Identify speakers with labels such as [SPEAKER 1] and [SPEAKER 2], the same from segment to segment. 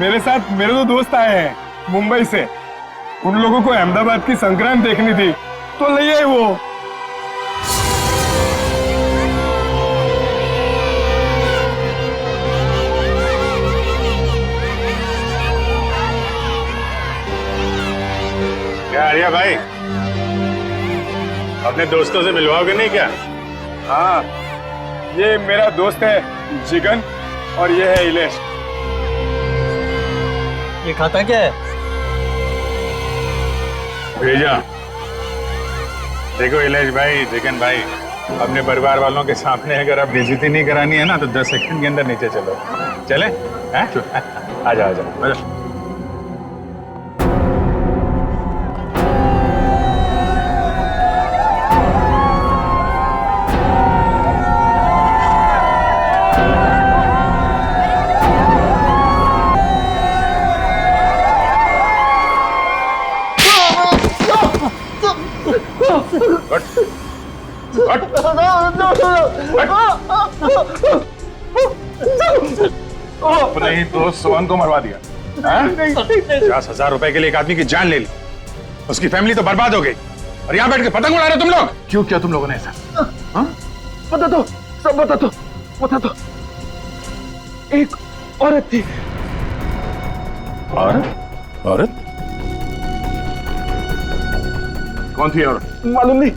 [SPEAKER 1] मेरे साथ मेरे दो दोस्त आए हैं मुंबई से। उन लोगों को अहमदाबाद की संक्रांत देखनी थी तो ले आए वो।
[SPEAKER 2] क्या आर्या भाई, अपने दोस्तों से मिलवाओगे नहीं क्या?
[SPEAKER 1] हाँ, ये मेरा दोस्त है जिगन और ये है इलेश।
[SPEAKER 3] ये खाता क्या है?
[SPEAKER 2] भेजा। देखो इलेश भाई, जिगन भाई, अपने परिवार वालों के सामने अगर आप बेइज्जती नहीं करानी है ना तो 10 सेकंड के अंदर नीचे चलो। चले? आ जाओ आ जाओ। अपने ही दोस्त सोहन को मरवा दिया। 50,000 रुपए के लिए एक आदमी की जान ले ली, उसकी फैमिली तो बर्बाद हो गई और यहाँ बैठ के पतंग उड़ा रहे तुम लोग। क्यों किया तुम लोगों ने ऐसा?
[SPEAKER 1] बता दो, सब बता दो। एक औरत थी।
[SPEAKER 2] औरत? कौन थी औरत?
[SPEAKER 1] मालूम नहीं,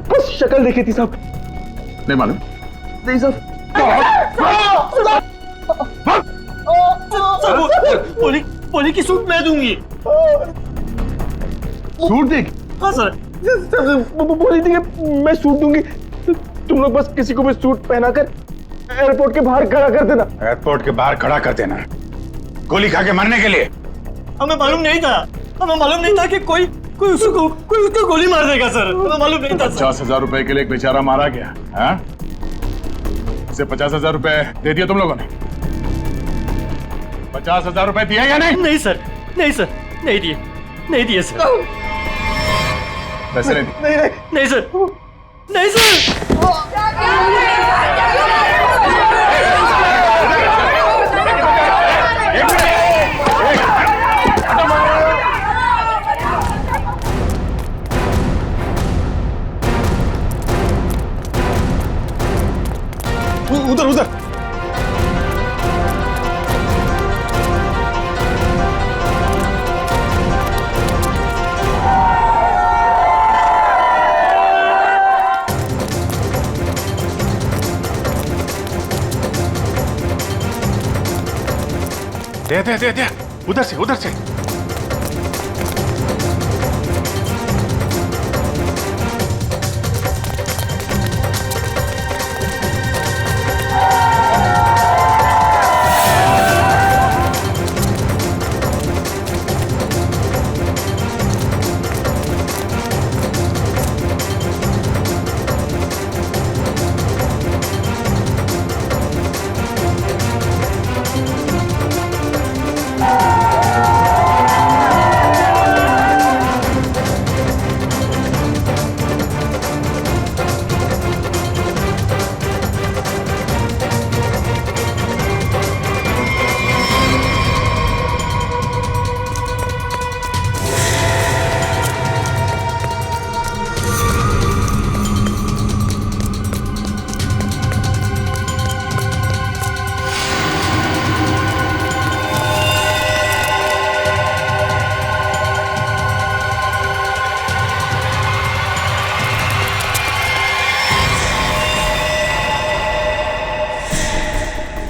[SPEAKER 1] बस शक्ल देखी थी साहब।
[SPEAKER 2] नहीं मालूम?
[SPEAKER 1] नहीं साहब।
[SPEAKER 3] पोली की सूट मैं दूंगी।
[SPEAKER 2] सूट देगी?
[SPEAKER 3] हाँ सर।
[SPEAKER 1] बोली थी कि मैं सूट दूंगी, तुम लोग बस किसी को भी सूट पहनाकर एयरपोर्ट के बाहर खड़ा कर देना।
[SPEAKER 2] एयरपोर्ट के बाहर खड़ा कर देना गोली खा के मरने के लिए?
[SPEAKER 3] हमें मालूम नहीं था कि कोई उसको गोली मार देगा सर। हमें मालूम नहीं था।
[SPEAKER 2] 50,000 रुपए के लिए एक बेचारा मारा गया। हाँ? इसे 50,000 रुपए दे दिया तुम लोगों ने? 50,000 रुपए दिए या नहीं?
[SPEAKER 3] नहीं सर, नहीं दिए सर।
[SPEAKER 2] पैसे नहीं दिए?
[SPEAKER 3] नहीं सर।
[SPEAKER 1] उधर
[SPEAKER 2] दे उधर से।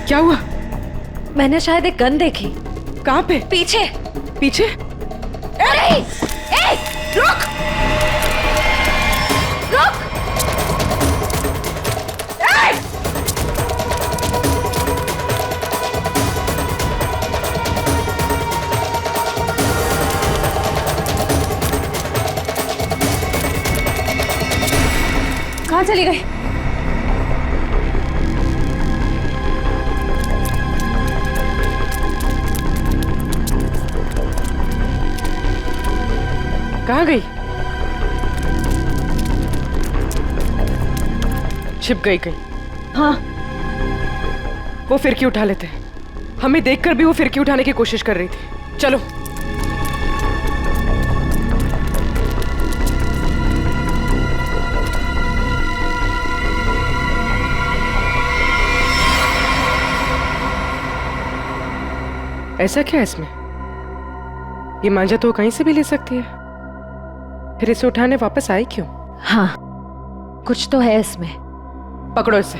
[SPEAKER 4] क्या हुआ?
[SPEAKER 5] मैंने शायद एक गन देखी।
[SPEAKER 4] कहाँ पे?
[SPEAKER 5] पीछे।
[SPEAKER 4] पीछे?
[SPEAKER 5] अरे रुक। कहाँ चली गई?
[SPEAKER 4] कहाँ गई? छिप गई कहीं?
[SPEAKER 5] हाँ।
[SPEAKER 4] वो फिर क्यों उठा लेते? हमें देखकर भी वो फिरकी उठाने की कोशिश कर रही थी। चलो। ऐसा क्या है इसमें? ये मांझा तो कहीं से भी ले सकती है, फिर इसे उठाने वापस आई क्यों?
[SPEAKER 5] हाँ, कुछ तो है इसमें।
[SPEAKER 4] पकड़ो इसे,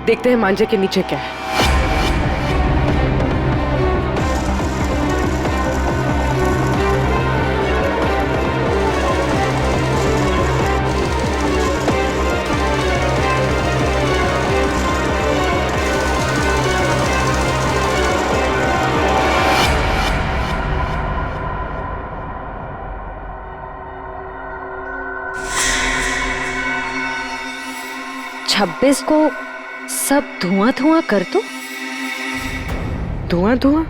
[SPEAKER 4] देखते हैं मांझे के नीचे क्या है।
[SPEAKER 5] छब्बीस को सब धुआं धुआं कर दो।
[SPEAKER 4] धुआं धुआं?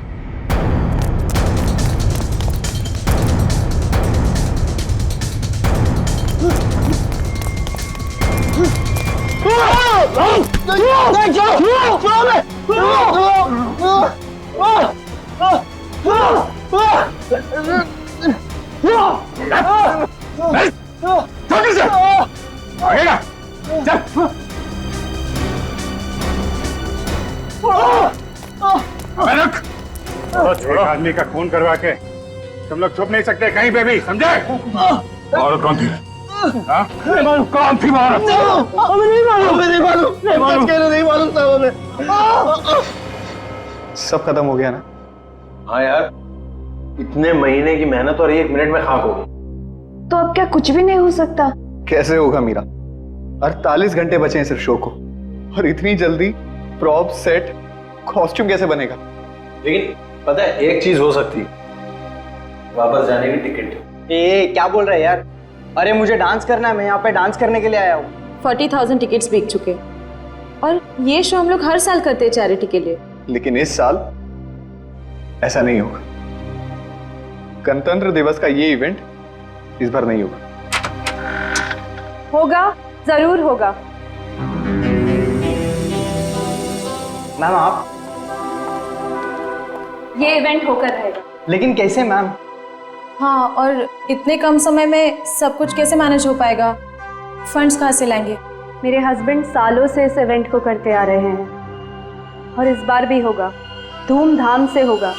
[SPEAKER 2] एक आदमी का खून करवा के तुम लोग छुप नहीं सकते कहीं पे भी, समझे? और कौन थी? हाँ? कौन थी औरत?
[SPEAKER 1] सब खत्म हो गया ना?
[SPEAKER 6] हाँ यार, इतने महीने की मेहनत और 1 मिनट में खाक हो गई।
[SPEAKER 7] तो अब क्या कुछ भी नहीं हो सकता?
[SPEAKER 1] कैसे होगा मीरा? 48 घंटे बचे हैं सिर्फ शो को, और इतनी जल्दी प्रॉप, सेट, कॉस्ट्यूम कैसे बनेगा?
[SPEAKER 6] लेकिन पता है एक चीज हो सकती है, वापस जाने की टिकट।
[SPEAKER 8] ए क्या बोल रहा है यार? अरे मुझे डांस करना है, मैं यहाँ पे डांस करने के लिए आया हूँ।
[SPEAKER 7] 40,000 टिकट्स बिक चुके, और ये शो हम लोग हर साल करते हैं चैरिटी के लिए।
[SPEAKER 1] लेकिन इस साल ऐसा नहीं होगा। गणतंत्र दिवस का ये इवेंट इस बार नहीं होगा।
[SPEAKER 7] होगा, जरूर होगा।
[SPEAKER 8] मैम आप?
[SPEAKER 7] ये इवेंट होकर रहेगा।
[SPEAKER 8] लेकिन कैसे मैम?
[SPEAKER 9] हाँ, और इतने कम समय में सब कुछ कैसे मैनेज हो पाएगा? फंड्स कहाँ से लाएंगे?
[SPEAKER 7] मेरे हस्बैंड सालों से इस इवेंट को करते आ रहे हैं, और इस बार भी होगा, धूमधाम से होगा।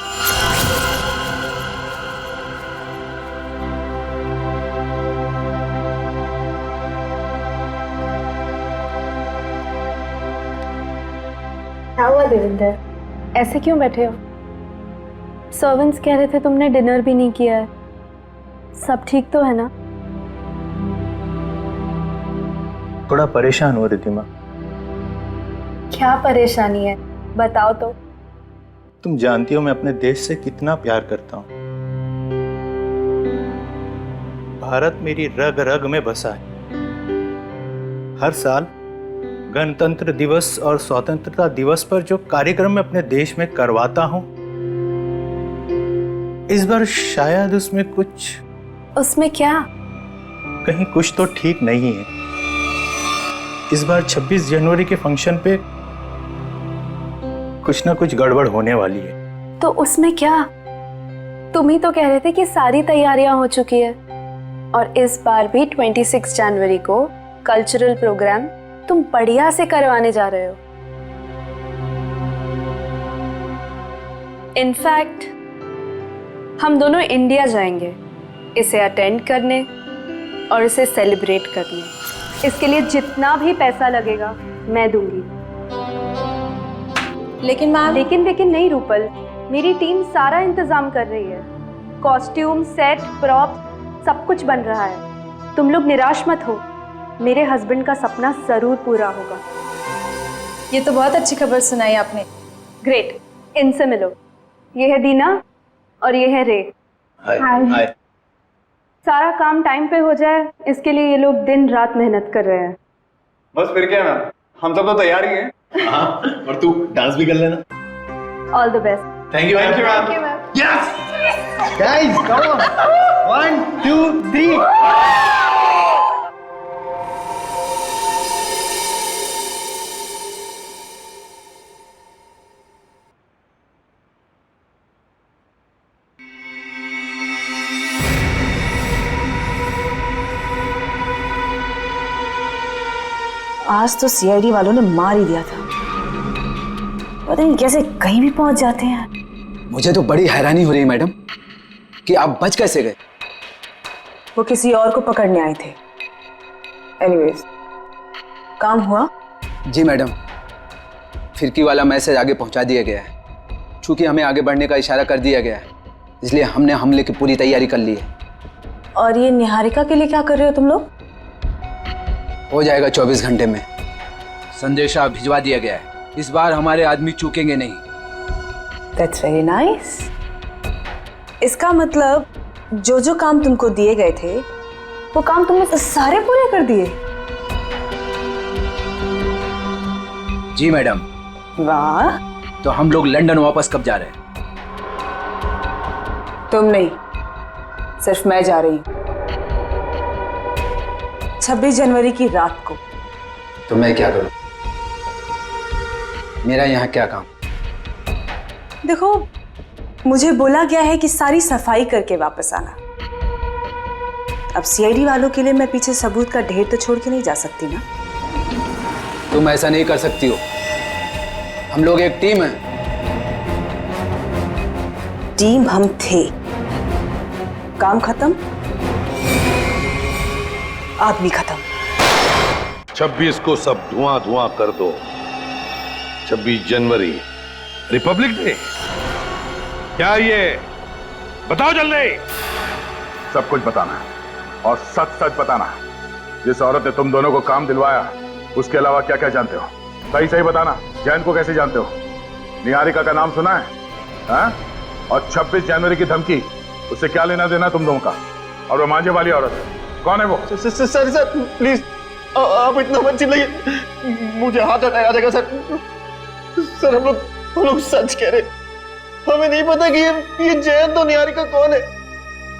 [SPEAKER 7] क्या हुआ देविंदर, ऐसे क्यों बैठे हो? सर्वेंट्स कह रहे थे तुमने डिनर भी नहीं किया है। सब ठीक तो है ना?
[SPEAKER 6] थोड़ा परेशान हो रिद्धिमा।
[SPEAKER 7] क्या परेशानी है, बताओ तो।
[SPEAKER 6] तुम जानती हो मैं अपने देश से कितना प्यार करता हूँ। भारत मेरी रग रग में बसा है। हर साल गणतंत्र दिवस और स्वतंत्रता दिवस पर जो कार्यक्रम मैं अपने देश में करवाता हूँ, इस बार शायद उसमें
[SPEAKER 7] क्या?
[SPEAKER 6] कहीं कुछ तो ठीक नहीं है। इस बार 26 जनवरी के फंक्शन पे कुछ ना कुछ गड़बड़ होने वाली है।
[SPEAKER 7] तो उसमें क्या? तुम ही तो कह रहे थे कि सारी तैयारियां हो चुकी है, और इस बार भी 26 जनवरी को कल्चरल प्रोग्राम तुम बढ़िया से करवाने जा रहे हो। इनफैक्ट हम दोनों इंडिया जाएंगे इसे अटेंड करने और इसे सेलिब्रेट करने। इसके लिए जितना भी पैसा लगेगा मैं दूंगी।
[SPEAKER 9] लेकिन मैम,
[SPEAKER 7] लेकिन नहीं रूपल, मेरी टीम सारा इंतजाम कर रही है। कॉस्ट्यूम, सेट, प्रॉप सब कुछ बन रहा है। तुम लोग निराश मत हो, मेरे हस्बैंड का सपना जरूर पूरा होगा।
[SPEAKER 9] ये तो बहुत अच्छी खबर सुनाई आपने।
[SPEAKER 7] ग्रेट, इनसे मिलो। ये है दीना और ये है रे।
[SPEAKER 6] हाय।
[SPEAKER 7] सारा काम टाइम पे हो जाए, इसके लिए ये लोग दिन रात मेहनत कर रहे हैं।
[SPEAKER 1] बस फिर क्या मैम, हम सब तो तैयार ही हैं।
[SPEAKER 6] हाँ, और तू डांस भी कर लेना।
[SPEAKER 7] All the best.
[SPEAKER 6] Thank you ma'am. Yes
[SPEAKER 8] guys come on, 1 2 3।
[SPEAKER 9] आज तो सीआईडी वालों ने मार ही दिया था। पता नहीं कैसे कहीं भी पहुंच जाते हैं।
[SPEAKER 10] मुझे तो बड़ी हैरानी हो रही है मैडम कि आप बच कैसे गए।
[SPEAKER 9] वो किसी और को पकड़ने आए थे। एनीवेज, काम हुआ?
[SPEAKER 10] जी मैडम, फिरकी वाला मैसेज आगे पहुंचा दिया गया है। चूंकि हमें आगे बढ़ने का इशारा कर दिया गया है, इसलिए हमने हमले की पूरी तैयारी कर ली है।
[SPEAKER 9] और ये निहारिका के लिए क्या कर रहे हो तुम लोग?
[SPEAKER 10] हो जाएगा 24 घंटे में। संदेशा भिजवा दिया गया है। इस बार हमारे आदमी चूकेंगे नहीं।
[SPEAKER 9] That's very nice. इसका मतलब जो काम तुमको दिए गए थे वो काम तुमने सारे पूरे कर दिए।
[SPEAKER 10] जी मैडम।
[SPEAKER 9] वाह।
[SPEAKER 10] तो हम लोग लंदन वापस कब जा रहे हैं?
[SPEAKER 9] तुम नहीं, सिर्फ मैं जा रही हूँ 26 जनवरी की रात को।
[SPEAKER 10] तो मैं क्या करूं? मेरा यहाँ क्या काम?
[SPEAKER 9] देखो, मुझे बोला गया है कि सारी सफाई करके वापस आना। अब सीआईडी वालों के लिए मैं पीछे सबूत का ढेर तो छोड़ के नहीं जा सकती ना।
[SPEAKER 10] तुम ऐसा नहीं कर सकती हो। हम लोग एक टीम है।
[SPEAKER 9] टीम हम थे, काम खत्म, आदमी खत्म।
[SPEAKER 11] 26 को सब धुआं धुआं कर दो। 26 जनवरी रिपब्लिक डे। क्या ये बताओ जल्दी।
[SPEAKER 2] सब कुछ बताना है और सच सच बताना है। जिस औरत ने तुम दोनों को काम दिलवाया उसके अलावा क्या क्या जानते हो? सही सही बताना। जैन को कैसे जानते हो? निहारिका का नाम सुना है? हाँ? और 26 जनवरी की धमकी, उससे क्या लेना देना तुम दोनों का? और वो मांझे वाली औरत कौन है वो?
[SPEAKER 3] सर प्लीज आप इतना मत चिल्लाइए, मुझे हाथ आ जाएगा सर। सर हम लोग सच कह रहे, हमें नहीं पता कि ये जयंत और निहारिका कौन है,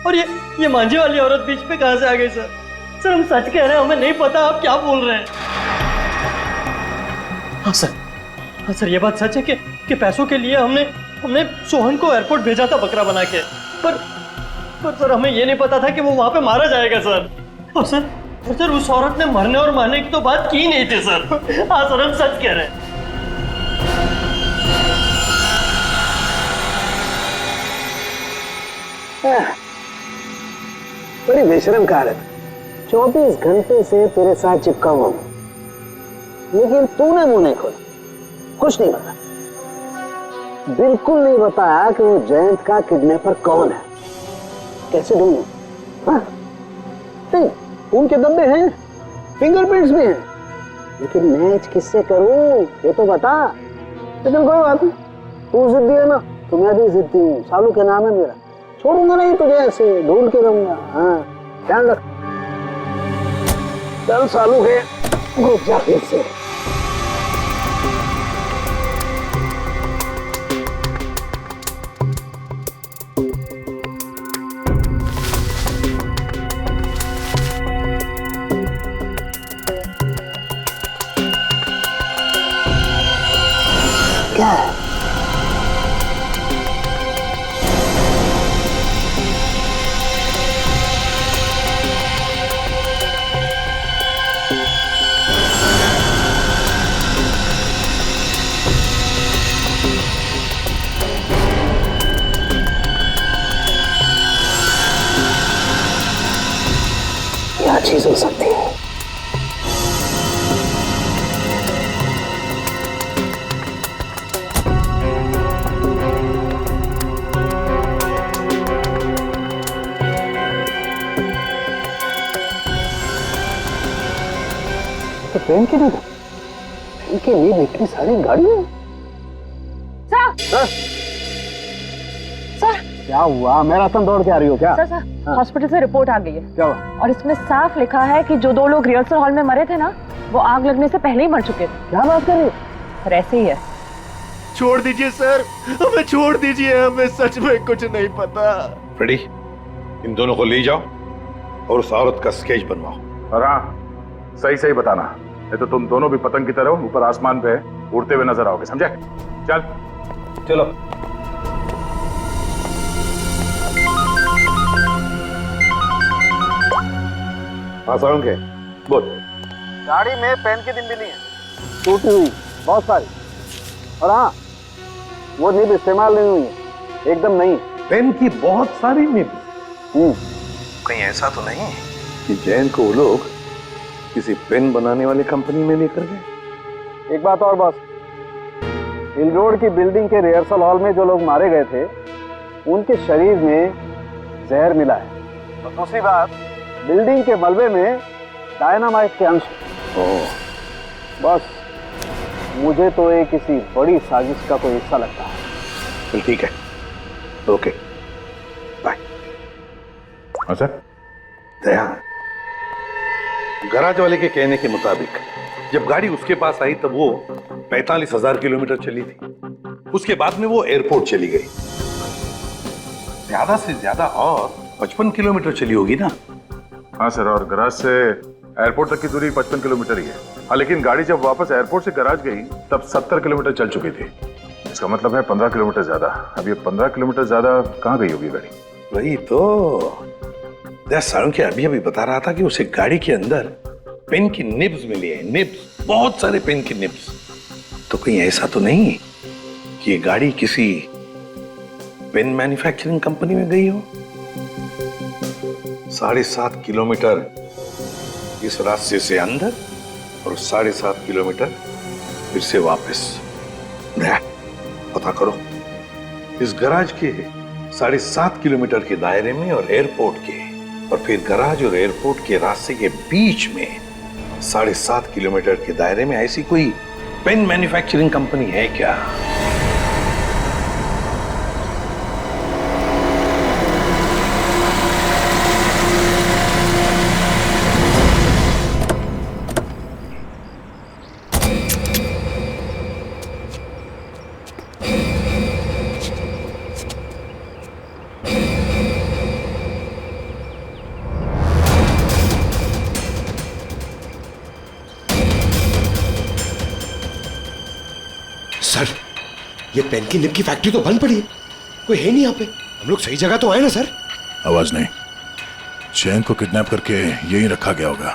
[SPEAKER 3] और ये मांझे वाली औरत बीच में कहां से आ गई सर? सर हम सच कह रहे हैं, हमें नहीं पता आप क्या बोल रहे हैं। हाँ सर ये बात सच है कि पैसों के लिए हमने सोहन को एयरपोर्ट भेजा था बकरा बना के, पर सर हमें ये नहीं पता था कि वो वहां पे मारा जाएगा सर। और सर उस औरत ने मरने और मारने की तो बात की नहीं थी सर। हाँ सर हम सच कह रहे हैं।
[SPEAKER 1] बड़ी बेशरम कहावत। 24 घंटे से तेरे साथ चिपका हुआ हूं, लेकिन तूने मुंह नहीं खोला, कुछ नहीं बताया, बिल्कुल नहीं बताया कि वो जयंत का किडनैपर कौन है। कैसे ढूंढूं? हाँ? नहीं, खून के धब्बे हैं, फिंगरप्रिंट्स भी हैं, लेकिन मैच किससे करूं ये तो बता। लेकिन कोई बात नहीं, तू जिद्दी है ना, तो मैं भी जिद्दी हूँ। सालू के नाम है मेरा, छोड़ूंगा नहीं तुझे, ऐसे ढूंढ के रहूंगा। हाँ ध्यान रख। चल सालू के घुस जा फिर से। क्या है? क्या चीज हो सकती है? तो पेन के लिए इनके लिए इतनी सारी गाड़ियां।
[SPEAKER 12] सर
[SPEAKER 1] क्या हुआ? मैराथन दौड़ के आ रही हो क्या?
[SPEAKER 12] सर हॉस्पिटल से रिपोर्ट आ गई है।
[SPEAKER 1] क्या हुआ?
[SPEAKER 12] और इसमें साफ लिखा है कि जो 2 लोग रिहर्सल हॉल में मरे थे ना, वो आग लगने से पहले ही मर चुके थे।
[SPEAKER 1] क्या बात कर रही हो?
[SPEAKER 12] सर ऐसे ही है।
[SPEAKER 3] छोड़ दीजिए सर, हमें छोड़ दीजिए, हमें सच में कुछ नहीं पता।
[SPEAKER 11] फ्रेडी, इन दोनों को ले जाओ और उस औरत का स्केच बनवाओ।
[SPEAKER 2] और हाँ, सही सही बताना, नहीं तो तुम दोनों भी पतंग की तरह ऊपर आसमान पे उड़ते हुए नजर आओगे, समझे? चल
[SPEAKER 1] चलो।
[SPEAKER 11] हाँ सारुण के बोल।
[SPEAKER 1] गाड़ी में पेन की डिब्बी नहीं है, टूटी हुई बहुत सारी। और हाँ, वो निब इस्तेमाल नहीं हुई है, एकदम नहीं।
[SPEAKER 11] पेन की बहुत सारी निब। कहीं ऐसा तो नहीं कि जैन को वो लोग किसी पेन बनाने वाली कंपनी में लेकर गए?
[SPEAKER 1] एक बात और बॉस, हिल रोड की बिल्डिंग के रिहर्सल हॉल में जो लोग मारे गए थे उनके शरीर में जहर मिला है। और दूसरी बात, बिल्डिंग के मलबे में डायनामाइट के अंश। बस मुझे तो ये किसी बड़ी साजिश का कोई हिस्सा लगता है।
[SPEAKER 11] चल ठीक है, ओके बाय।
[SPEAKER 2] अच्छा
[SPEAKER 11] दया, गराज वाले के कहने के मुताबिक जब गाड़ी उसके पास आई तब वो 45,000 किलोमीटर चली थी। उसके बाद में वो एयरपोर्ट चली गई। ज्यादा से ज्यादा और 55 किलोमीटर चली होगी ना?
[SPEAKER 2] हाँ सर, और गराज से एयरपोर्ट तक की दूरी 55 किलोमीटर ही है। हाँ, लेकिन गाड़ी जब वापस एयरपोर्ट से गराज गई तब 70 किलोमीटर चल चुकी थी। इसका मतलब है 15 किलोमीटर ज्यादा। अब ये 15 किलोमीटर ज्यादा कहाँ गई होगी गाड़ी?
[SPEAKER 11] वही तो साळुंखे अभी अभी बता रहा था कि उसे गाड़ी के अंदर पेन की निब्स मिली है। निब्स, बहुत सारे पेन की निब्स। तो कहीं ऐसा तो नहीं कि ये गाड़ी किसी पेन मैन्युफैक्चरिंग कंपनी में गई हो? 7.5 किलोमीटर इस रास्ते से अंदर और 7.5 किलोमीटर फिर से वापस। पता करो इस गराज के 7.5 किलोमीटर के दायरे में और एयरपोर्ट के, और फिर गराज और एयरपोर्ट के रास्ते के बीच में 7.5 किलोमीटर के दायरे में ऐसी कोई पेन मैन्युफैक्चरिंग कंपनी है क्या?
[SPEAKER 13] सर, ये पेन की निब की फैक्ट्री तो बंद पड़ी है, कोई है नहीं यहाँ पे। हम लोग सही जगह तो आए ना सर?
[SPEAKER 14] आवाज नहीं, चैन को किडनैप करके यहीं रखा गया होगा।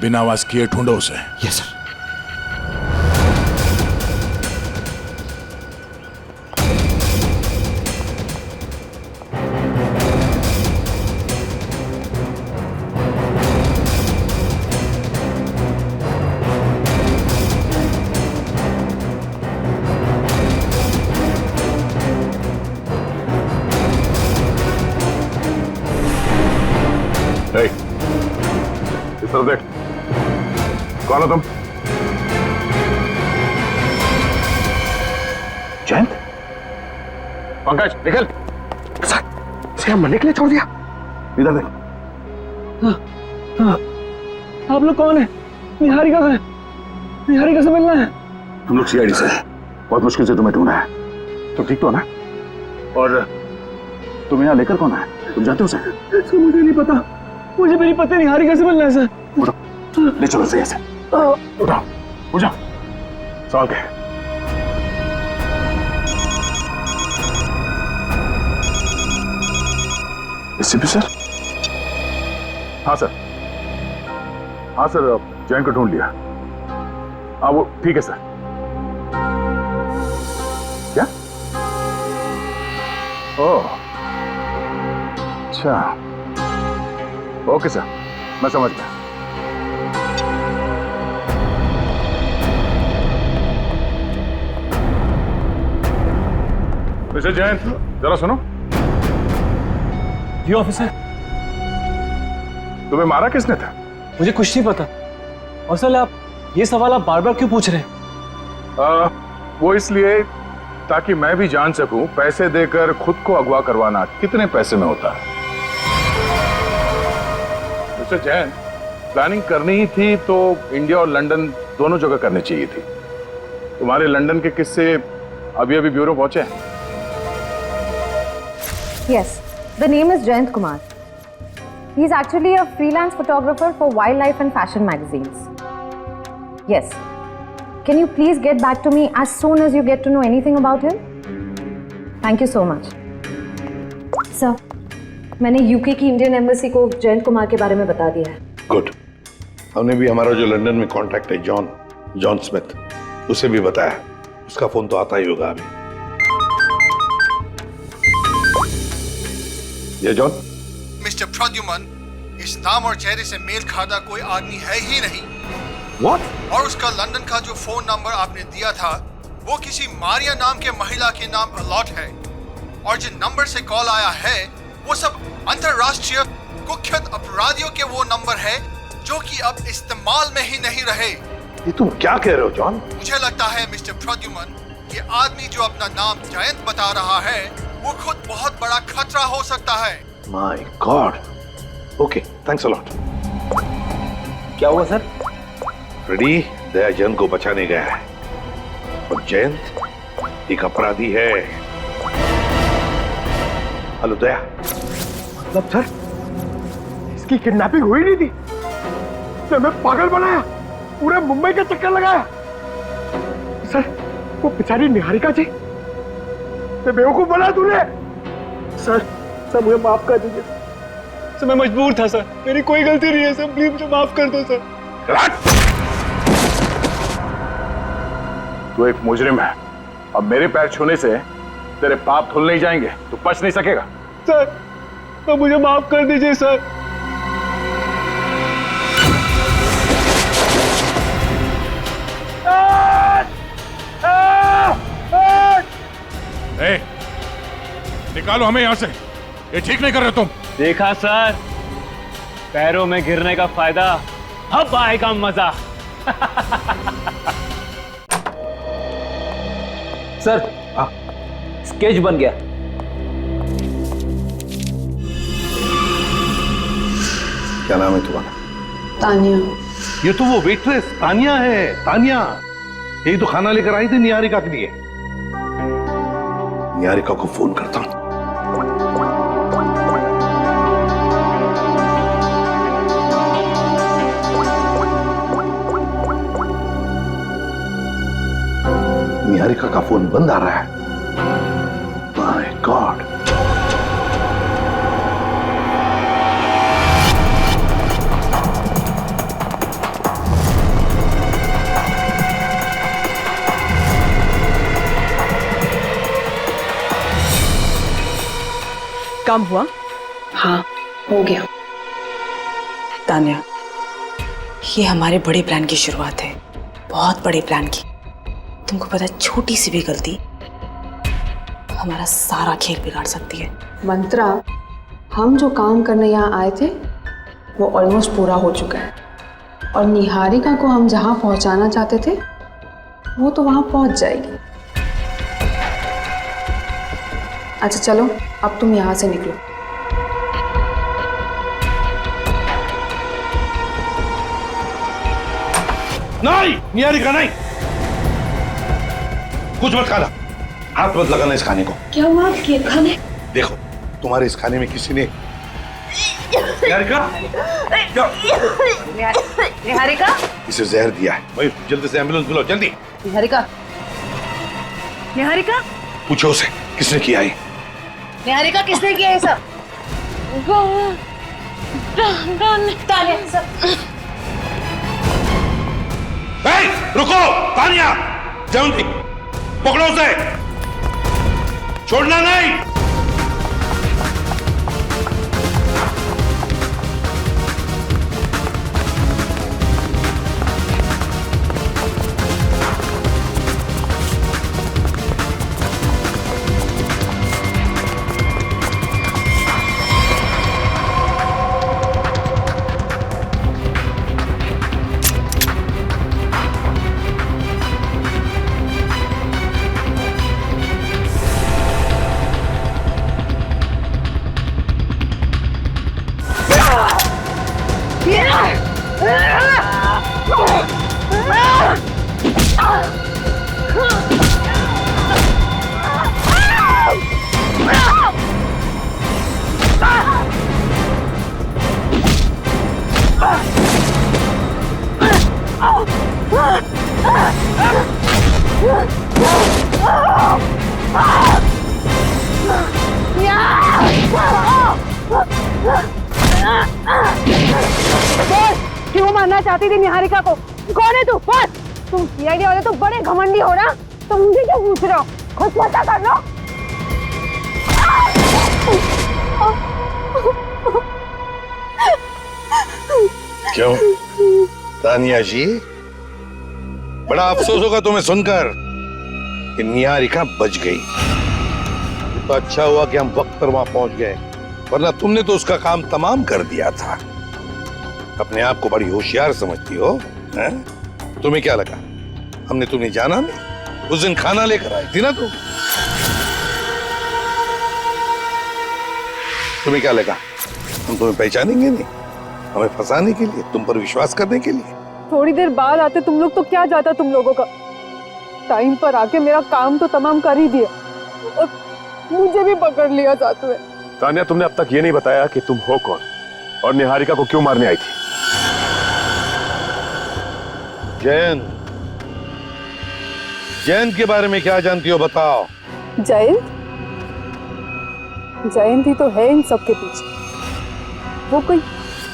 [SPEAKER 14] बिना आवाज किए ढूंढो उसे।
[SPEAKER 13] Yes sir.
[SPEAKER 2] इस तरफ देख, कौन हो तुम?
[SPEAKER 11] जयंत?
[SPEAKER 2] पंकज निकल।
[SPEAKER 3] इसे हम मरने के लिए छोड़ दिया?
[SPEAKER 2] इधर देख।
[SPEAKER 3] आप लोग कौन है? निहारिका है, निहारिका से मिलना है।
[SPEAKER 2] हम लोग सीआईडी से हैं। बहुत मुश्किल से तुम्हें ढूंढा है। तुम ठीक तो हो ना? और तुम यहाँ लेकर कौन है? तुम जानते हो उसे?
[SPEAKER 3] मुझे नहीं पता, मुझे मेरी पत्नी निहारिका से मिलना है सर।
[SPEAKER 2] उठो, ले चलो सही से। उठाओ, उठ जाओ। सवाल क्या है? SP sir? हाँ सर, हाँ सर, जैन को ढूंढ लिया। हाँ वो ठीक है सर। क्या? ओह अच्छा, ओके सर, मैं समझ गया। मिस्टर जैन, जरा सुनो।
[SPEAKER 3] जी ऑफिसर।
[SPEAKER 2] तुम्हें मारा किसने था?
[SPEAKER 3] मुझे कुछ नहीं पता। और सर आप ये सवाल आप बार बार क्यों पूछ रहे हैं?
[SPEAKER 2] वो इसलिए ताकि मैं भी जान सकूं पैसे देकर खुद को अगवा करवाना कितने पैसे में होता है। मिस्टर जैन, प्लानिंग करनी ही थी तो इंडिया और लंदन दोनों जगह करनी चाहिए थी। तुम्हारे लंदन के किस्से अभी अभी ब्यूरो पहुंचे हैं।
[SPEAKER 15] Yes, the name is Jayant Kumar. He is actually a freelance photographer for wildlife and fashion magazines. Yes. Can you please get back to me as soon as you get to know anything about him? Thank you so much.
[SPEAKER 7] Sir, मैंने UK की Indian embassy को जयंत कुमार के बारे में बता दिया है।
[SPEAKER 11] Good, हमने भी हमारा जो लंदन में कांटेक्ट है जॉन स्मिथ, उसे भी बताया। उसका फोन तो आता ही होगा अभी। ये जॉन।
[SPEAKER 16] मिस्टर प्रद्युमन, इस नाम और चेहरे से मेल खाता कोई आदमी है ही नहीं।
[SPEAKER 11] What?
[SPEAKER 16] और उसका लंदन का जो फोन नंबर आपने दिया था वो किसी मारिया नाम के महिला के नाम अलॉट है, और जिन नंबर से कॉल आया है वो सब अंतरराष्ट्रीय कुख्यात अपराधियों के वो नंबर है जो कि अब इस्तेमाल में ही नहीं रहे।
[SPEAKER 11] ये तुम क्या कह रहे हो जॉन?
[SPEAKER 16] मुझे लगता है मिस्टर प्रद्युमन, ये आदमी जो अपना नाम जयंत बता रहा है वो खुद बहुत बड़ा खतरा हो सकता है।
[SPEAKER 11] My God. Okay, thanks a lot.
[SPEAKER 8] क्या हुआ सर?
[SPEAKER 11] फ्रेडी दया जयंत को बचाने गया है, और जयंत एक अपराधी है। हेलो दया।
[SPEAKER 3] मतलब सर, इसकी किडनैपिंग हुई नहीं थी, तो मैं पागल बनाया, पूरे मुंबई का चक्कर लगाया। सर, वो बेचारी निहारिका जी, मैं बेवकूफ बना तूने। सर मुझे माफ कर दीजिए सर, मैं मजबूर था सर, मेरी कोई गलती नहीं है सर, प्लीज मुझे माफ कर दो सर।
[SPEAKER 14] तू एक मुजरिम है, अब मेरे पैर छूने से तेरे पाप धुल नहीं जाएंगे, तू बच नहीं सकेगा।
[SPEAKER 3] सर, तो मुझे माफ कर दीजिए सर।
[SPEAKER 14] ए, निकालो हमें यहां से, ये ठीक नहीं कर रहे तुम।
[SPEAKER 8] देखा सर, पैरों में गिरने का फायदा, अब आएगा मजा। सर, स्केच बन गया।
[SPEAKER 11] क्या नाम है तुम्हारा?
[SPEAKER 9] तानिया।
[SPEAKER 11] ये तो वो वेट्रेस तानिया है, तानिया। यही तो खाना लेकर आई थी निहारिका के लिए। निहारिका को फोन करता हूं। निहारिका का फोन बंद आ रहा है। My God.
[SPEAKER 9] काम हुआ? हाँ, हो गया। तान्या, ये हमारे बड़े प्लान की शुरुआत है, बहुत बड़े प्लान की। तुमको पता है, छोटी सी भी गलती हमारा सारा खेल बिगाड़ सकती है।
[SPEAKER 17] मंत्रा, हम जो काम करने यहाँ आए थे वो ऑलमोस्ट पूरा हो चुका है, और निहारिका को हम जहाँ पहुँचाना चाहते थे वो तो वहाँ पहुँच जाएगी। अच्छा चलो, अब तुम यहाँ से निकलो।
[SPEAKER 11] नहीं, निहारिका नहीं, कुछ मत खाना, हाथ मत लगाना इस खाने को।
[SPEAKER 17] क्या हुआ आपके खाने?
[SPEAKER 11] देखो, तुम्हारे इस खाने में किसी ने निहारिका
[SPEAKER 15] निहारिका,
[SPEAKER 11] इसे जहर दिया है। भाई जल्दी से एम्बुलेंस बुलाओ, जल्दी।
[SPEAKER 15] निहारिका, निहारिका,
[SPEAKER 11] पूछो उसे किसने किया है।
[SPEAKER 15] निहारिका, किसने किया ये सब?
[SPEAKER 11] रुको, तानिया, जयंती, पकड़ो उसे, छोड़ना नहीं।
[SPEAKER 12] क्यों मारना चाहती थी निहारिका को? कौन है तू? बोल। तुम सीआईडी वाले तो बड़े घमंडी हो ना, तो मुझे क्यों पूछ रहे हो? खुद पता कर लो।
[SPEAKER 11] क्यों तानिया जी, बड़ा अफसोस होगा तुम्हें सुनकर कि निहारिका बच गई। तो अच्छा हुआ कि हम वक्त पर वहां पहुंच गए, वरना तुमने तो उसका काम तमाम कर दिया था। अपने आप को बड़ी होशियार समझती हो, हैं? तुम्हें क्या लगा हमने तुम्हें जाना नहीं? उस दिन खाना लेकर आई थी ना तुम। तुम्हें क्या लगा हम तुम्हें पहचानेंगे नहीं? हमें फंसाने के लिए, तुम पर विश्वास करने के लिए।
[SPEAKER 12] थोड़ी देर बाद आते तुम लोग तो क्या जाता तुम लोगों का। टाइम पर आके मेरा काम तो तमाम कर ही दिया और मुझे भी पकड़ लिया साथ में।
[SPEAKER 18] तानिया, तुमने अब तक ये नहीं बताया कि तुम हो कौन और निहारिका को क्यों मारने आई थी?
[SPEAKER 11] जयंत, जयंत के बारे में क्या जानती हो बताओ।
[SPEAKER 12] जयंत? जयंत ही तो है इन सब के पीछे। वो कोई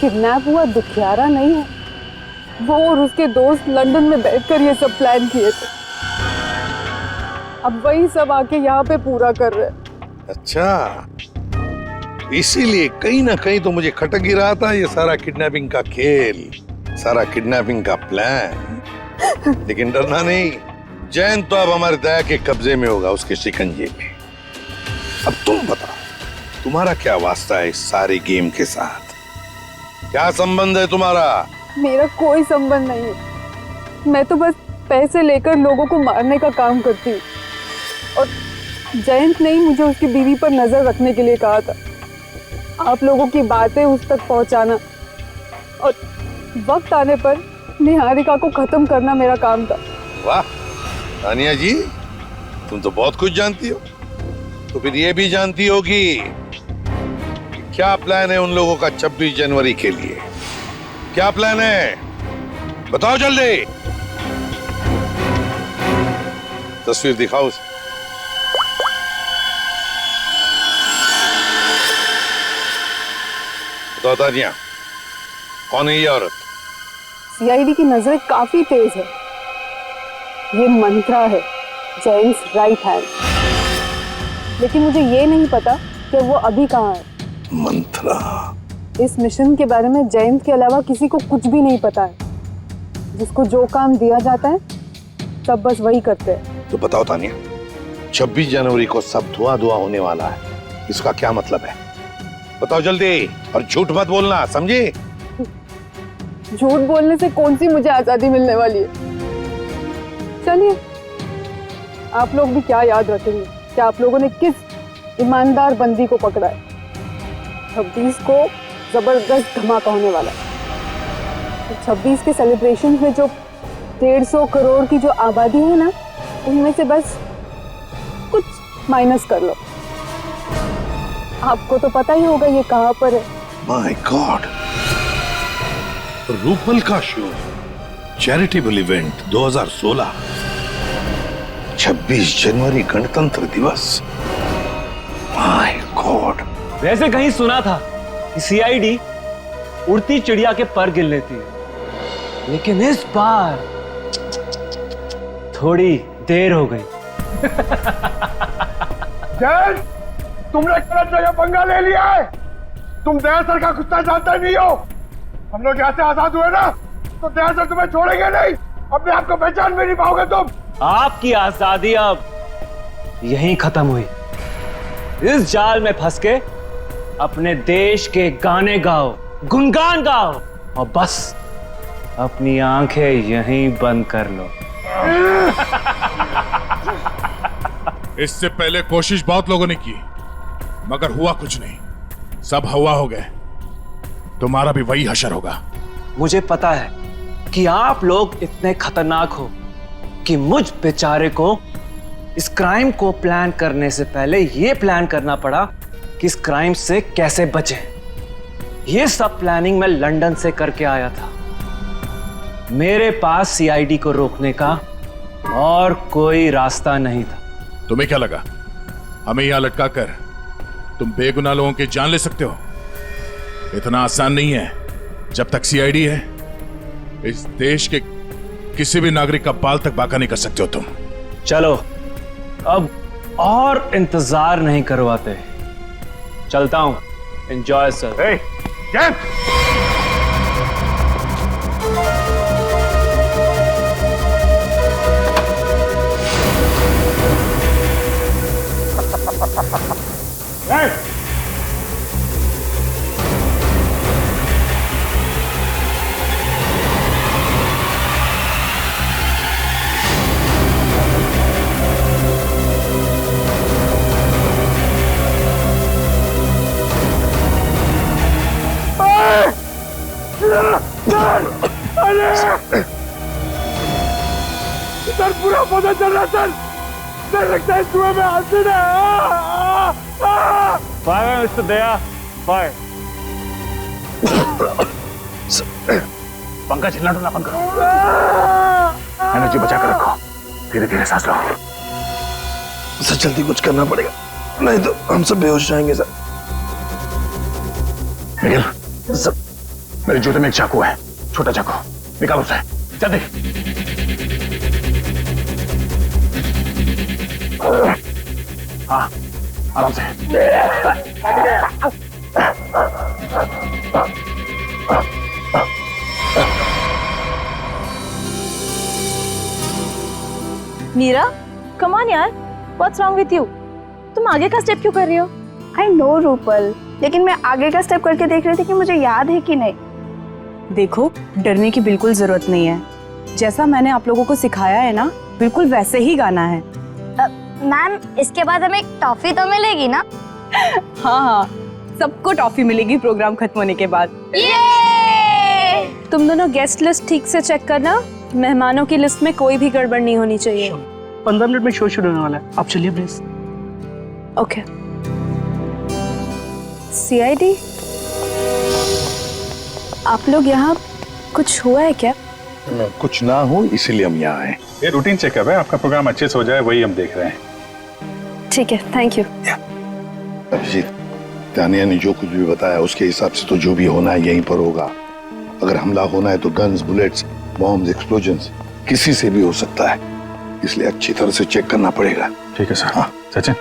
[SPEAKER 12] किडनैप हुआ दुखियारा नहीं है। वो और उसके दोस्त लंदन में बैठकर ये सब प्लान किए थे। अब वही सब आके यहाँ पे पूरा कर रहे हैं।
[SPEAKER 11] अच्छा, इसीलिए कहीं ना कहीं तो मुझे खटक ही रहा था ये सारा किडनैपिंग का खेल, सारा किडनैपिंग का प्लान। लेकिन डरना नहीं, जयंत तो अब हमारे दया के कब्जे में होगा, उसके शिकंजे में। अब तुम बताओ, तुम्हारा क्या वास्ता है इस सारे गेम के साथ? क्या संबंध है तुम्हारा?
[SPEAKER 12] मेरा कोई संबंध नहीं है। मैं तो बस पैसे लेकर लोगों को मारने का काम करती हूँ। और जयंत ने ही मुझे उसकी बीवी पर नजर रखने के लिए कहा था। आप लोगों की बातें उस तक पहुंचाना और वक्त आने पर निहारिका को खत्म करना मेरा काम था।
[SPEAKER 11] वाह तानिया जी, तुम तो बहुत कुछ जानती हो। तो फिर ये भी जानती होगी कि क्या प्लान है उन लोगों का 26 जनवरी के लिए? क्या प्लान है बताओ जल्दी। तस्वीर दिखाओ उसे। बताओ तानिया, कौन है ये औरत?
[SPEAKER 12] सीआईडी की नजरें काफी तेज है। ये मंत्रा है, जयंट्स राइट हैंड। लेकिन मुझे ये नहीं पता कि वो अभी कहाँ है।
[SPEAKER 11] मंत्रा?
[SPEAKER 12] इस मिशन के बारे में जयंत के अलावा किसी को कुछ भी नहीं पता है। जिसको जो काम दिया जाता है सब बस वही करते हैं।
[SPEAKER 11] तो बताओ तानिया, 26 जनवरी को सब धुआं धुआं होने वाला है, इसका क्या मतलब है? बताओ जल्दी, और झूठ मत बोलना, समझी?
[SPEAKER 12] झूठ बोलने से कौन सी मुझे आजादी मिलने वाली है? चलिए, आप लोग भी क्या याद रखेंगे कि आप लोगों ने किस ईमानदार बंदी को पकड़ा है। 26 को जबरदस्त धमाका होने वाला है। 26 के सेलिब्रेशन में जो 150 करोड़ की जो आबादी है ना, उनमें से बस कुछ माइनस कर लो। आपको तो पता ही होगा ये कहाँ पर है।
[SPEAKER 11] माय गॉड, रूपल का शो, चैरिटेबल इवेंट 2016, 26 जनवरी गणतंत्र दिवस। My God.
[SPEAKER 8] वैसे कहीं सुना था कि सीआईडी उड़ती चिड़िया के पर गिन लेती है, लेकिन इस बार थोड़ी देर हो गई।
[SPEAKER 18] जैन, तुमने गलत जगह पंगा ले लिया है। तुम दया सर का कुत्ता जानते नहीं हो। हम लोग यहाँ से आजाद हुए ना, तो दया सर तुम्हें छोड़ेंगे नहीं। अपने आप को पहचान भी नहीं पाओगे तुम।
[SPEAKER 8] आपकी आजादी अब यहीं खत्म हुई। इस जाल में फंस के अपने देश के गाने गाओ, गुनगान गाओ और बस अपनी आंखें यहीं बंद कर लो।
[SPEAKER 14] इससे पहले कोशिश बहुत लोगों ने की, मगर हुआ कुछ नहीं, सब हवा हो गए। तुम्हारा भी वही हशर होगा।
[SPEAKER 8] मुझे पता है कि आप लोग इतने खतरनाक हो कि मुझ बेचारे को इस क्राइम को प्लान करने से पहले यह प्लान करना पड़ा कि इस क्राइम से कैसे बचें। यह सब प्लानिंग मैं लंदन से करके आया था। मेरे पास सीआईडी को रोकने का और कोई रास्ता नहीं था।
[SPEAKER 14] तुम्हें क्या लगा हमें यहां लटका कर तुम बेगुनाह लोगों की जान ले सकते हो? इतना आसान नहीं है। जब तक सीआईडी है इस देश के किसी भी नागरिक का बाल तक बाका नहीं कर सकते हो तुम।
[SPEAKER 8] चलो अब और इंतजार नहीं करवाते, चलता हूं। Enjoy sir.
[SPEAKER 18] सर पूरा पता चल रहा सर। सर लगता है कुएं में एसिड है।
[SPEAKER 8] फायर मिस्टर दया, फायर।
[SPEAKER 2] पंखा चिल्लाना ना बंद करो, एनर्जी बचा कर रखो, धीरे धीरे सांस लो।
[SPEAKER 11] सर जल्दी कुछ करना पड़ेगा, नहीं तो हम सब बेहोश जाएंगे सर।
[SPEAKER 2] निखिल, सर मेरे जूते में एक चाकू है, छोटा चाकू, निकालो उसे जल्दी। हाँ आराम से।
[SPEAKER 19] मीरा, कम ऑन यार, व्हाट्स रॉन्ग विथ यू? तुम आगे का स्टेप क्यों कर रही हो?
[SPEAKER 7] आई नो रूपल, लेकिन मैं आगे का स्टेप करके देख रही थी कि मुझे याद है कि नहीं।
[SPEAKER 9] देखो, डरने की बिल्कुल जरूरत नहीं है। जैसा मैंने आप लोगों को सिखाया है ना, बिल्कुल वैसे ही गाना है।
[SPEAKER 19] मैम, इसके बाद हमें टॉफी तो मिलेगी ना?
[SPEAKER 9] हाँ हाँ, सबको टॉफी मिलेगी प्रोग्राम खत्म होने के बाद।
[SPEAKER 7] तुम दोनों गेस्ट लिस्ट ठीक से चेक करना, मेहमानों की लिस्ट में कोई भी गड़बड़ नहीं होनी चाहिए।
[SPEAKER 20] 15 मिनट में शो शुरू होने वाला है, आप चलिए प्लीज।
[SPEAKER 7] ओके। सीआईडी, आप लोग यहाँ, कुछ हुआ है क्या?
[SPEAKER 11] कुछ ना हो इसीलिए हम यहाँ आए।
[SPEAKER 2] ये रूटीन चेकअप है, आपका प्रोग्राम अच्छे से हो जाए वही हम देख रहे हैं।
[SPEAKER 7] ठीक है, थैंक यू।
[SPEAKER 11] अभिजीत, तानिया ने जो कुछ भी बताया उसके हिसाब से तो जो भी होना है यहीं पर होगा। अगर हमला होना है तो गन्स, बुलेट्स, बॉम्ब्स, एक्सप्लोजन्स किसी से भी हो सकता है, इसलिए अच्छी तरह से चेक करना पड़ेगा।
[SPEAKER 2] ठीक है सर। हाँ सचिन,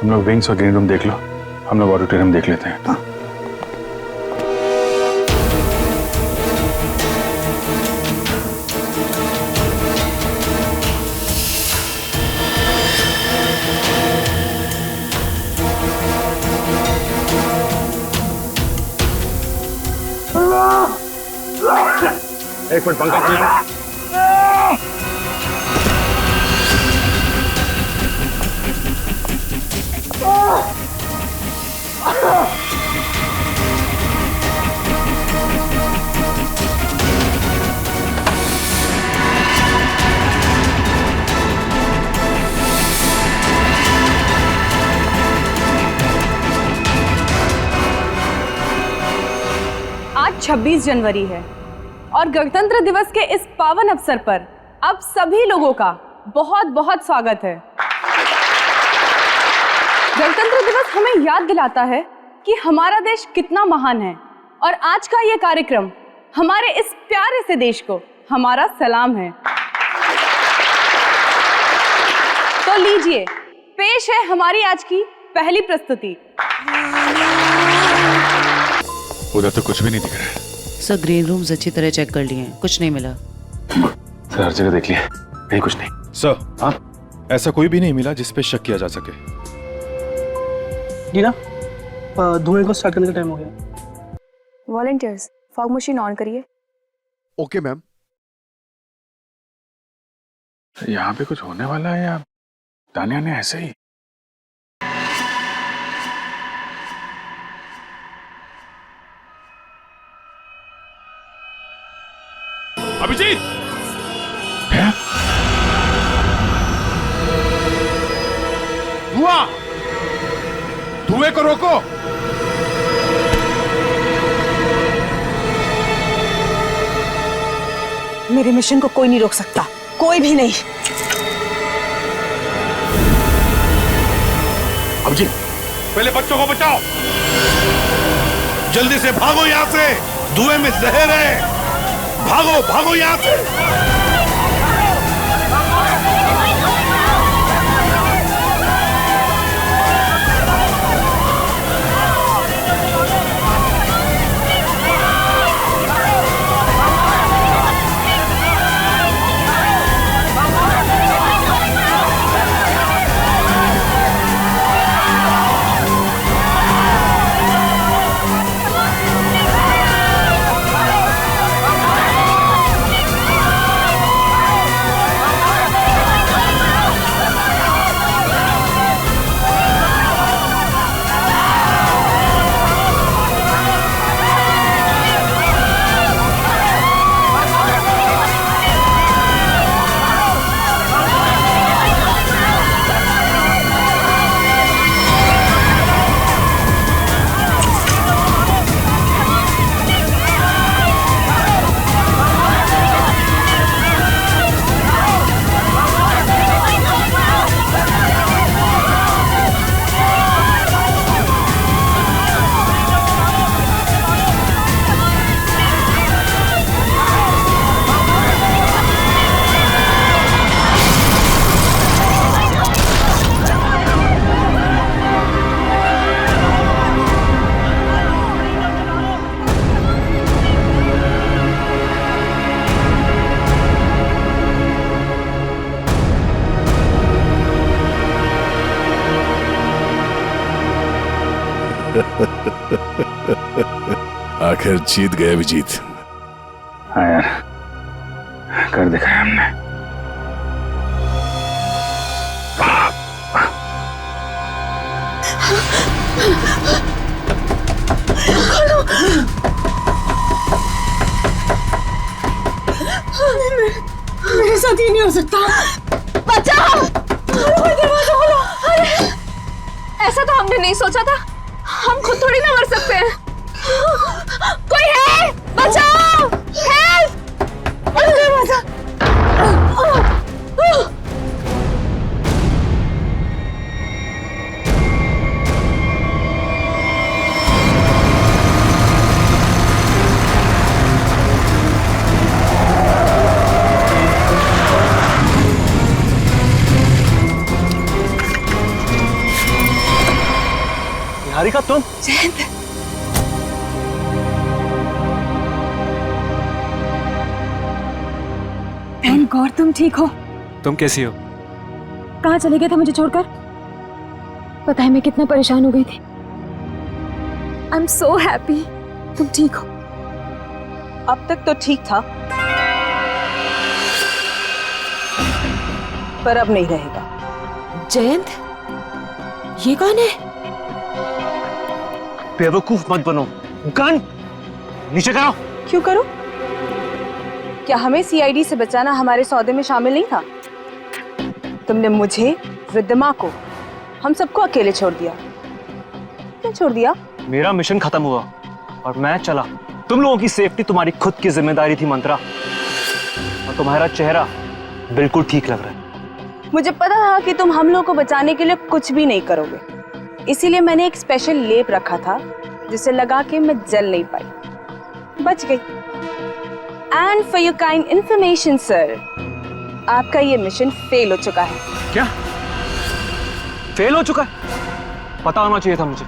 [SPEAKER 2] तुम लोग विंग्स और ग्रीन रूम देख लो, हम लोग ऑडिटोरियम देख लेते हैं। हाँ। एक मिनट, पंखा चला।
[SPEAKER 9] आज 26 जनवरी है और गणतंत्र दिवस के इस पावन अवसर पर आप सभी लोगों का बहुत बहुत स्वागत है। गणतंत्र दिवस हमें याद दिलाता है कि हमारा देश कितना महान है और आज का ये कार्यक्रम हमारे इस प्यारे से देश को हमारा सलाम है। तो लीजिए, पेश है हमारी आज की पहली प्रस्तुति।
[SPEAKER 2] उधर तो कुछ भी नहीं दिख रहा है।
[SPEAKER 21] सर, ग्रीन रूम्स अच्छी तरह चेक कर लिए हैं, कुछ नहीं मिला।
[SPEAKER 2] सर हर जगह देख लिया, कहीं कुछ नहीं।
[SPEAKER 22] सर, हाँ, ऐसा कोई भी नहीं मिला जिस पे शक किया जा सके।
[SPEAKER 20] जी ना, धुएं को स्टार्ट करने का टाइम हो गया।
[SPEAKER 7] वॉलंटियर्स, फॉग मशीन ऑन करिए।
[SPEAKER 13] Okay ma'am.
[SPEAKER 2] यहाँ पे कुछ होने वाला है या तानिया ने ऐसे ही?
[SPEAKER 14] अभिजीत, धुआं, धुएं को रोको।
[SPEAKER 9] मेरे मिशन को कोई नहीं रोक सकता, कोई भी नहीं।
[SPEAKER 14] अभिजीत, पहले बच्चों को बचाओ, जल्दी से भागो यहाँ से, धुएं में जहर है,
[SPEAKER 11] भागो भागो यहाँ से।
[SPEAKER 14] आखिर जीत गए अभिजीत।
[SPEAKER 2] हाँ यार, कर दिखाया हमने।
[SPEAKER 4] मेरे साथ ये नहीं हो सकता। बचाओ! दरवाजा खोलो। अरे, ऐसा तो हमने नहीं सोचा था। हम खुद थोड़ी ना मर सकते हैं। कोई है? बचाओ! हेल्प! दरवाजा!
[SPEAKER 8] निहारिका तुम?
[SPEAKER 4] जयंत, थैंक गॉड तुम ठीक हो।
[SPEAKER 8] तुम कैसी हो?
[SPEAKER 4] कहाँ चले गए थे मुझे छोड़कर? पता है मैं कितना परेशान हो गई थी। आई एम सो हैप्पी तुम ठीक हो।
[SPEAKER 19] अब तक तो ठीक था, पर अब नहीं रहेगा।
[SPEAKER 4] जयंत, ये कौन है?
[SPEAKER 8] बेवकूफ मत बनो। गन नीचे करो।
[SPEAKER 19] क्यों करो? क्या हमें सीआईडी से बचाना हमारे सौदे में शामिल नहीं था? तुमने मुझे, रिद्धिमा को, हम सबको अकेले छोड़ दिया। क्यों छोड़ दिया?
[SPEAKER 8] मेरा मिशन खत्म हुआ और मैं चला। तुम लोगों की सेफ्टी तुम्हारी खुद की जिम्मेदारी थी मंत्रा, और तुम्हारा चेहरा बिल्कुल ठीक लग रहा है।
[SPEAKER 19] मुझे पता था कि तुम हम लोगों को बचाने के लिए कुछ भी नहीं करोगे, इसीलिए मैंने एक स्पेशल लेप रखा था जिसे लगा के मैं जल नहीं पाई, बच गई। And for your kind information sir, आपका ये मिशन फेल हो चुका है।
[SPEAKER 8] क्या फेल हो चुका है? पता होना चाहिए था मुझे।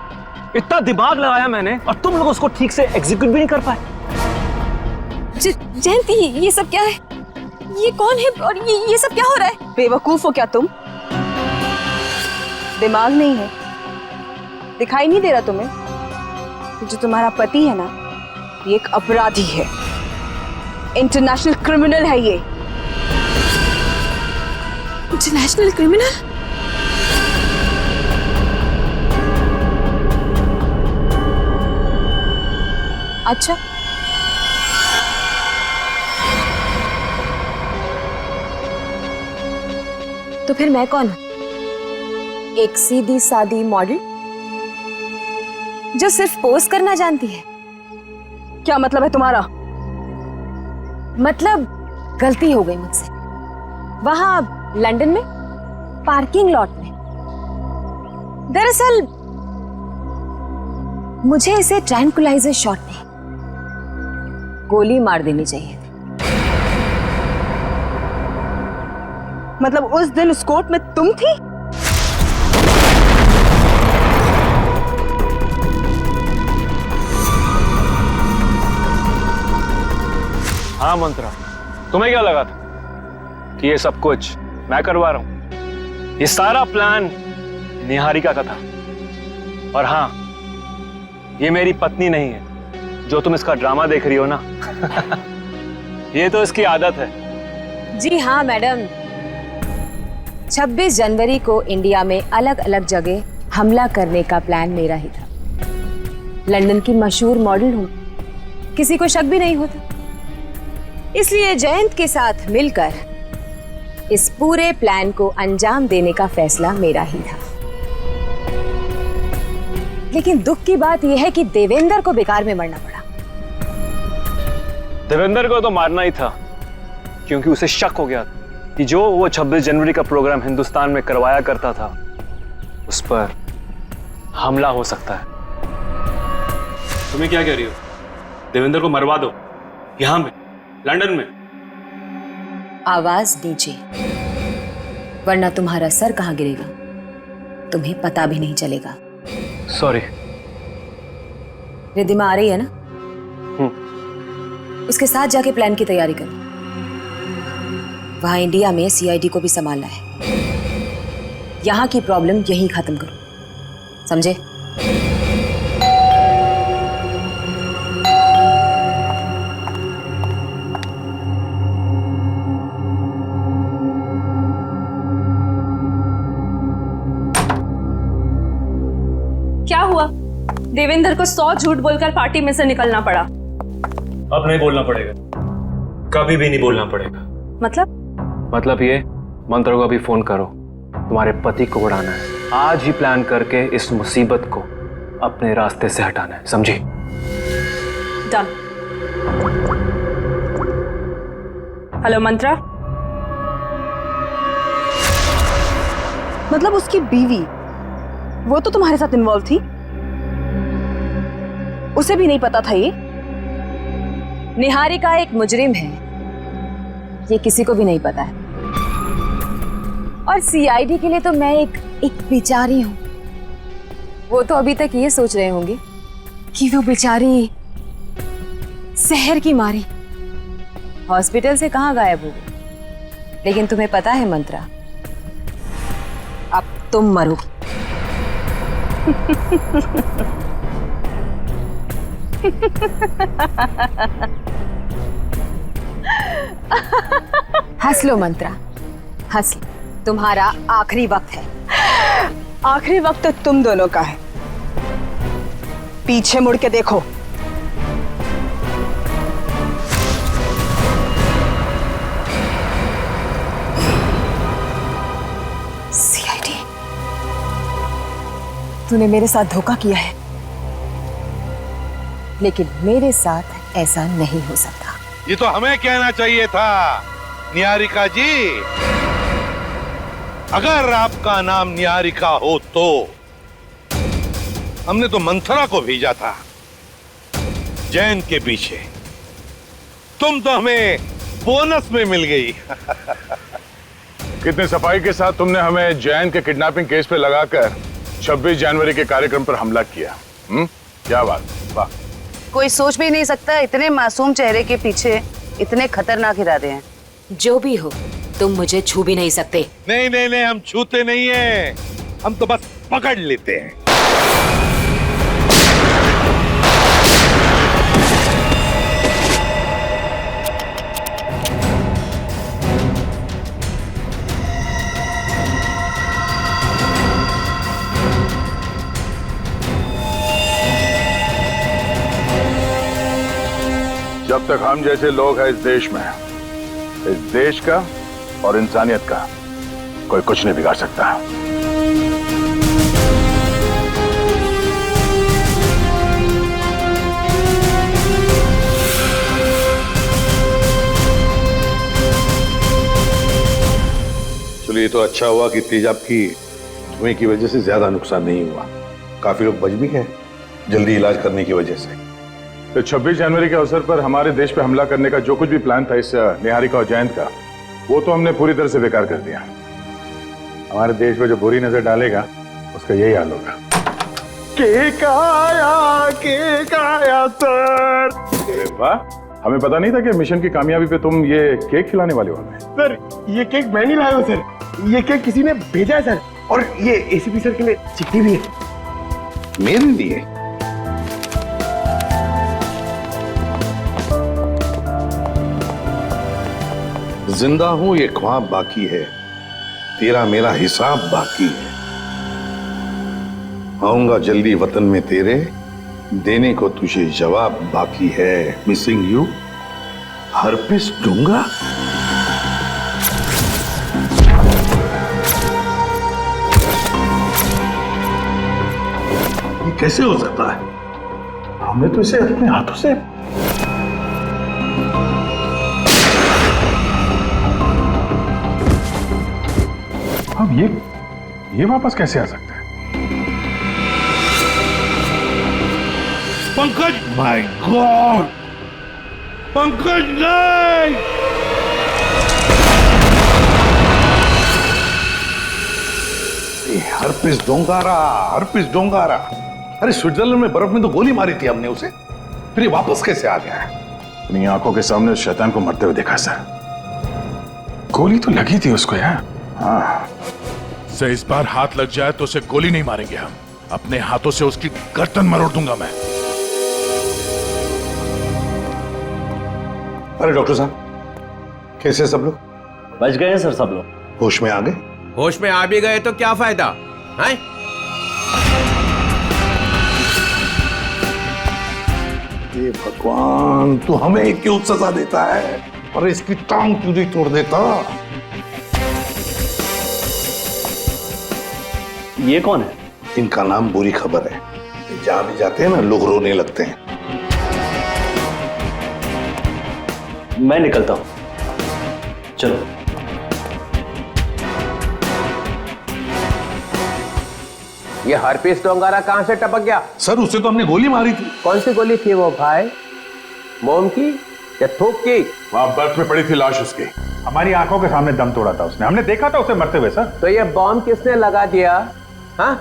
[SPEAKER 8] इतना दिमाग लगाया मैंने और तुम लोग उसको ठीक से एग्जीक्यूट भी नहीं कर पाए।
[SPEAKER 4] जयंती, ये सब क्या है? ये कौन है और ये सब क्या हो रहा है?
[SPEAKER 19] बेवकूफ हो क्या तुम? दिमाग नहीं है? दिखाई नहीं दे रहा तुम्हें? जो तुम्हारा पति है ना, ये एक अपराधी है, इंटरनेशनल क्रिमिनल है। ये
[SPEAKER 4] इंटरनेशनल क्रिमिनल? अच्छा, तो फिर मैं कौन हूं? एक सीधी सादी मॉडल जो सिर्फ पोज करना जानती है?
[SPEAKER 19] क्या मतलब है तुम्हारा?
[SPEAKER 4] मतलब गलती हो गई मुझसे वहां लंदन में पार्किंग लॉट में। दरअसल मुझे इसे ट्रैंकुलाइजर शॉट में गोली मार देनी चाहिए थी।
[SPEAKER 19] मतलब उस दिन उस कोर्ट में तुम थी?
[SPEAKER 8] हाँ मंत्रा, तुम्हें क्या लगा था कि ये सब कुछ मैं करवा रहा हूं? ये सारा प्लान निहारिका का था। और हाँ, ये मेरी पत्नी नहीं है जो तुम इसका ड्रामा देख रही हो ना। ये तो इसकी आदत है।
[SPEAKER 15] जी हाँ मैडम, 26 जनवरी को इंडिया में अलग अलग जगह हमला करने का प्लान मेरा ही था। लंदन की मशहूर मॉडल हूँ, किसी को शक भी नहीं होता। इसलिए जयंत के साथ मिलकर इस पूरे प्लान को अंजाम देने का फैसला मेरा ही था। लेकिन दुख की बात यह है कि देवेंद्र को बेकार में मरना पड़ा।
[SPEAKER 8] देवेंद्र को तो मारना ही था, क्योंकि उसे शक हो गया कि जो वो 26 जनवरी का प्रोग्राम हिंदुस्तान में करवाया करता था, उस पर हमला हो सकता है। तुम्हें क्या कह रही हो? देवेंद्र को मरवा दो, यहां में, लंदन में।
[SPEAKER 15] आवाज नीचे, वरना तुम्हारा सर कहां गिरेगा तुम्हें पता भी नहीं चलेगा।
[SPEAKER 8] सॉरी।
[SPEAKER 15] रिद्धिमा आ रही है ना? उसके साथ जाके प्लान की तैयारी करो। वहां इंडिया में सीआईडी को भी संभालना है। यहां की प्रॉब्लम यहीं खत्म करो, समझे?
[SPEAKER 7] क्या हुआ? देवेंद्र को 100 झूठ बोलकर पार्टी में से निकलना पड़ा।
[SPEAKER 8] अब नहीं बोलना पड़ेगा, कभी भी नहीं बोलना पड़ेगा। मतलब ये, मंत्र को अभी फोन करो, तुम्हारे पति को उड़ाना है। आज ही प्लान करके इस मुसीबत को अपने रास्ते से हटाना है, समझी?
[SPEAKER 7] डन। हेलो मंत्रा।
[SPEAKER 19] मतलब उसकी बीवी, वो तो तुम्हारे साथ इन्वॉल्व थी? उसे भी नहीं पता था ये?
[SPEAKER 15] निहारिका एक मुजरिम है, ये किसी को भी नहीं पता है। और सीआईडी के लिए तो मैं एक बेचारी हूं। वो तो अभी तक ये सोच रहे होंगे कि वो बेचारी शहर की मारी हॉस्पिटल से कहां गायब हो गई। लेकिन तुम्हें पता है मंत्रा, अब तुम मरो। हंस लो मंत्रा, हंस लो। तुम्हारा आखिरी वक्त है।
[SPEAKER 19] आखिरी वक्त तो तुम दोनों का है। पीछे मुड़ के देखो।
[SPEAKER 15] सीआईडी, तूने मेरे साथ धोखा किया है, लेकिन मेरे साथ ऐसा नहीं हो सकता।
[SPEAKER 11] ये तो हमें कहना चाहिए था निहारिका जी। अगर आपका नाम निहारिका हो तो हमने तो मंथरा को भेजा था जैन के पीछे। तुम तो हमें बोनस में मिल गई।
[SPEAKER 2] कितने सफाई के साथ तुमने हमें जैन के किडनैपिंग केस पे लगाकर 26 जनवरी के कार्यक्रम पर हमला किया। क्या बात, वाह।
[SPEAKER 21] कोई सोच भी नहीं सकता इतने मासूम चेहरे के पीछे इतने खतरनाक इरादे हैं।
[SPEAKER 15] जो भी हो, तुम मुझे छू भी नहीं सकते।
[SPEAKER 11] नहीं नहीं नहीं, हम छूते नहीं हैं, हम तो बस पकड़ लेते हैं।
[SPEAKER 2] जब तक हम जैसे लोग हैं इस देश में, इस देश का और इंसानियत का कोई कुछ नहीं बिगाड़ सकता। चलिए, तो अच्छा हुआ कि तेजाब की धुएं की वजह से ज्यादा नुकसान नहीं हुआ। काफी लोग बच भी गए जल्दी इलाज करने की वजह से। तो 26 जनवरी के अवसर पर हमारे देश पे हमला करने का जो कुछ भी प्लान था इस निहारिका और जयंत का, वो तो हमने पूरी तरह से बेकार कर दिया। हमारे देश में जो बुरी नजर डालेगा उसका यही हाल होगा।
[SPEAKER 18] केक आया सर।
[SPEAKER 2] अरे वाह, हमें पता नहीं था कि मिशन की कामयाबी पे तुम ये केक खिलाने वाले हो हमें।
[SPEAKER 18] सर ये केक मैं नहीं लाया हूं सर, ये केक किसी ने भेजा है सर। और ये एसीपी सर के लिए चिट्ठी भी है।
[SPEAKER 11] मेरे लिए? जिंदा हूं ये ख्वाब बाकी है, तेरा मेरा हिसाब बाकी है। आऊंगा जल्दी वतन में तेरे, देने को तुझे जवाब बाकी है। मिसिंग यू, हरपिस दूंगा। ये कैसे हो सकता है? हमने तो इसे अपने हाथों से
[SPEAKER 2] अब ये वापस कैसे आ सकता है?
[SPEAKER 18] पंकज, माय गॉड, पंकज नहीं।
[SPEAKER 11] Herpes डोंगारा, herpes डोंगारा। अरे स्विट्जरलैंड में बर्फ में तो गोली मारी थी हमने उसे, फिर ये वापस कैसे आ गया है?
[SPEAKER 2] अपनी आंखों के सामने उस शैतान को मरते हुए देखा सर। गोली तो लगी थी उसको यार। हाँ,
[SPEAKER 14] से इस बार हाथ लग जाए तो उसे गोली नहीं मारेंगे हम, अपने हाथों से उसकी गर्दन मरोड़ दूंगा मैं।
[SPEAKER 11] अरे डॉक्टर साहब, कैसे सब लोग?
[SPEAKER 5] बच गए हैं सर सब लोग।
[SPEAKER 11] होश में आ गए?
[SPEAKER 6] होश में आ भी गए तो क्या फायदा है?
[SPEAKER 11] हे भगवान, तू हमें क्यों सजा देता है? और इसकी टांग क्यों नहीं तोड़ देता?
[SPEAKER 5] ये कौन है?
[SPEAKER 11] इनका नाम बुरी खबर है। जहां भी जाते हैं ना लोग रोने लगते हैं।
[SPEAKER 5] मैं निकलता हूं, चलो।
[SPEAKER 6] ये हरपिस डोंगारा कहां से टपक गया?
[SPEAKER 11] सर उसे तो हमने गोली मारी थी।
[SPEAKER 6] कौन सी गोली थी वो भाई? मोम की या थूक की?
[SPEAKER 2] वहां बर्फ में पड़ी थी लाश उसकी, हमारी आंखों के सामने दम तोड़ा था उसने, हमने देखा था उसे मरते हुए सर।
[SPEAKER 6] तो ये बॉम्ब किसने लगा दिया? हाँ,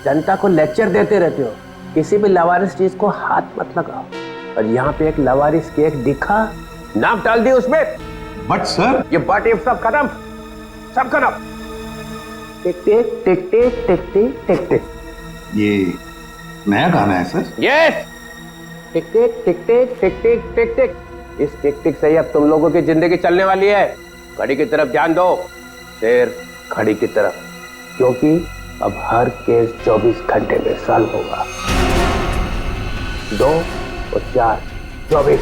[SPEAKER 6] जनता को लेक्चर देते रहते हो, किसी भी लवारिस चीज को हाथ मत लगाओ। और यहाँ पे एक लवारिस केक दिखा, नाम डाल दी उसमें।
[SPEAKER 11] बट सर,
[SPEAKER 6] ये बट ये सब खत्म, सब खत्म। टिक टिक टिक टिक टिक टिक टिक टिक।
[SPEAKER 11] ये नया गाना है सर?
[SPEAKER 6] यस, टिक टिक टिक टिक टिक टिक टिक टिक। इस टिक टिक से ही अब तुम लोगों की जिंदगी चलने वाली है। घड़ी की तरफ ध्यान दो, फिर घड़ी की तरफ, क्योंकि अब हर केस 24 घंटे में सॉल्व होगा। 2 और 4 24,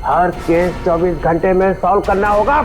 [SPEAKER 6] हर केस 24 घंटे में सॉल्व करना होगा।